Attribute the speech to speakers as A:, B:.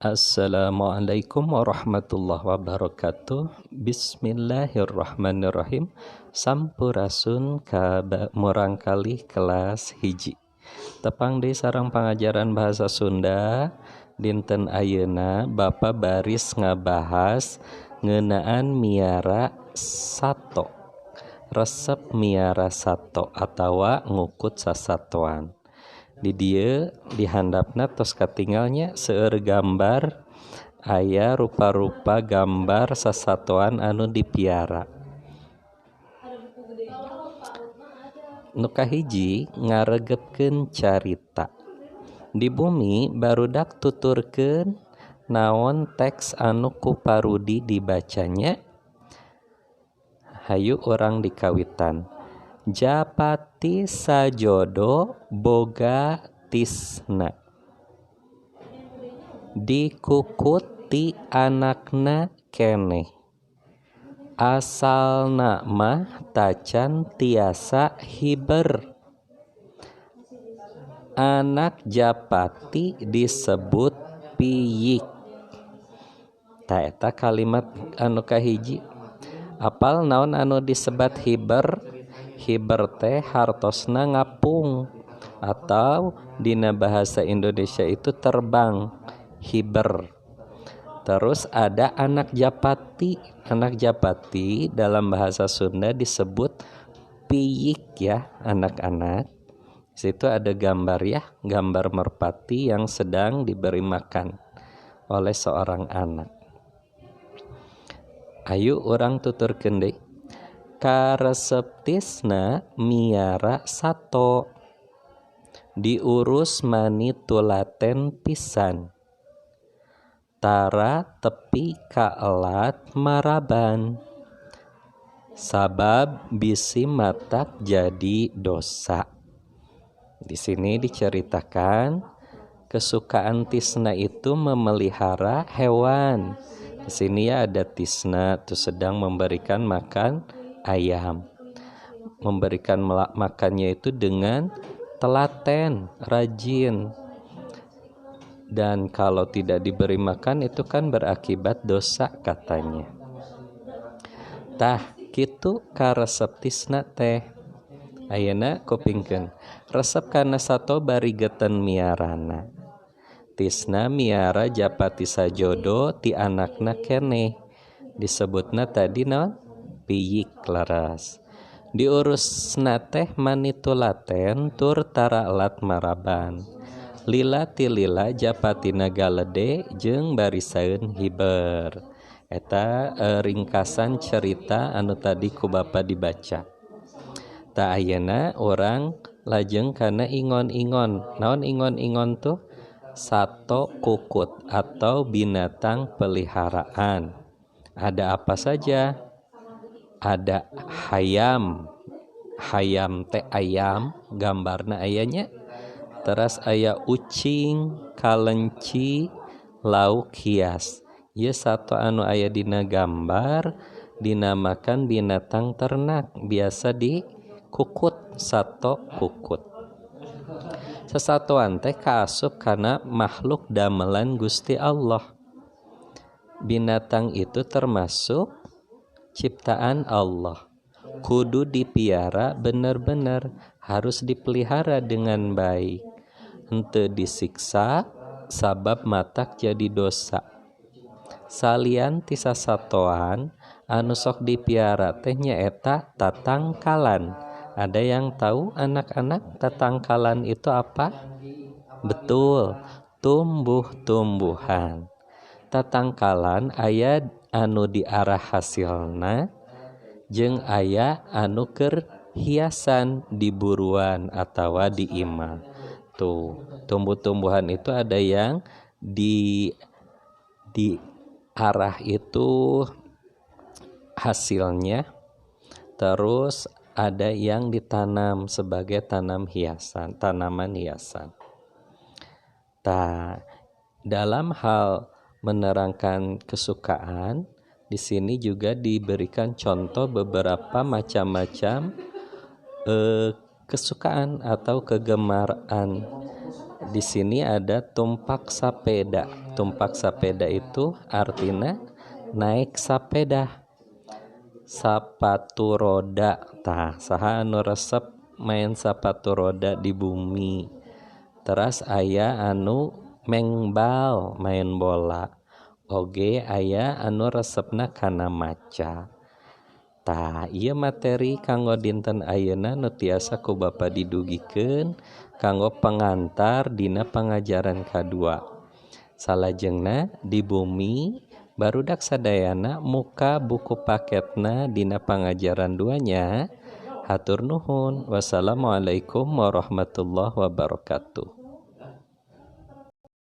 A: Assalamualaikum warahmatullahi wabarakatuh. Bismillahirrahmanirrahim. Sampurasun ka murangkalih kelas hiji. Tepang di sareng pengajaran bahasa Sunda dinten ayeuna Bapa baris ngabahas ngeunaan miara sato. Resep miara sato atawa ngukut sasatoan. Di dieu di handapna tos katinggalnya seueur gambar aya rupa-rupa gambar sasatoan anu dipiara. Nu kahiji ngaregepkeun carita. Di bumi barudak tuturkeun naon teks anu ku parudi dibacanya. Hayu urang dikawitan. Japati sajodo boga tisna, dikukuti anakna keneh, asalna mah tacan tiasa hiber. Anak Japati disebut piyik. Ta eta kalimat anu kahiji. Apal naon anu disebat hiber? Hiber teh hartosna ngapung atau dina bahasa Indonesia itu terbang, hiber. Terus ada anak Japati. Anak Japati dalam bahasa Sunda disebut piyik ya, anak-anak. Situ ada gambar ya, gambar merpati yang sedang diberi makan oleh seorang anak. Ayo orang tuturkeun deui. Kareseptisna miara sato, diurus mani tulaten pisan, tara tepi kaelat maraban, sabab bisi matak jadi dosa. Di sini diceritakan kesukaan Tisna itu memelihara hewan. Di sini ya ada Tisna tuh sedang memberikan makan ayam. Memberikan makannya itu dengan telaten, rajin. Dan kalau tidak diberi makan itu kan berakibat dosa katanya. Tah kitu kareseptisna teh. Ayeuna kupingkeun. Resep kana sato barigetan miarana. Tisna miara Japati sajodo ti anakna keneh. Disebutna tadi naon? Piyik laras. Diurusna teh mani tulaten tur tara elat maraban. Lila ti lila Japatina galede jeung barisaeun hiber. Eta ringkasan cerita anu tadi ku Bapa dibaca. Ta ayeuna urang lajeng kana ingon-ingon. Naon ingon-ingon tuh? Sato kukut atau binatang peliharaan. Ada apa saja? Ada hayam. Hayam teh ayam, gambarna ayanya. Terus aya ucing, kalenci, lauk hias. Ieu sato anu aya dina gambar dinamakan binatang ternak, biasa dikukut, sato kukut. Sasatoan teh kaasup kana makhluk damelan Gusti Allah. Binatang itu termasuk ciptaan Allah. Kudu dipiara benar-benar, harus dipelihara dengan baik. Henteu disiksa sabab matak jadi dosa. Salian ti sasatoan anu sok dipiara teh nyaeta tatangkalan. Ada yang tahu anak-anak tatangkalan itu apa? Betul, tumbuh-tumbuhan. Tatangkalan aya anu diarah hasilna jeung aya anu keur hiasan di buruan atawa di imah. Tuh, tumbuh-tumbuhan itu ada yang di arah itu hasilnya, terus ada yang ditanam sebagai tanaman hiasan. Dalam hal menerangkan kesukaan, di sini juga diberikan contoh beberapa macam-macam kesukaan atau kegemaran di sini ada tumpak sapeda. Tumpak sapeda itu artinya naik sapeda. Sapatu roda. Tah, saha anu resep main sapatu roda di bumi. Terus aya anu mengbal main bola. Oge aya anu resepna kana maca. Tah, ieu materi kanggo dinten ayeuna nu tiasa ku Bapa didugikeun kanggo pengantar dina pangajaran kadua. Salajengna di bumi barudak sadayana muka buku paketna dina pangajaran 2-nya. Hatur nuhun. Wassalamualaikum warahmatullahi wabarakatuh.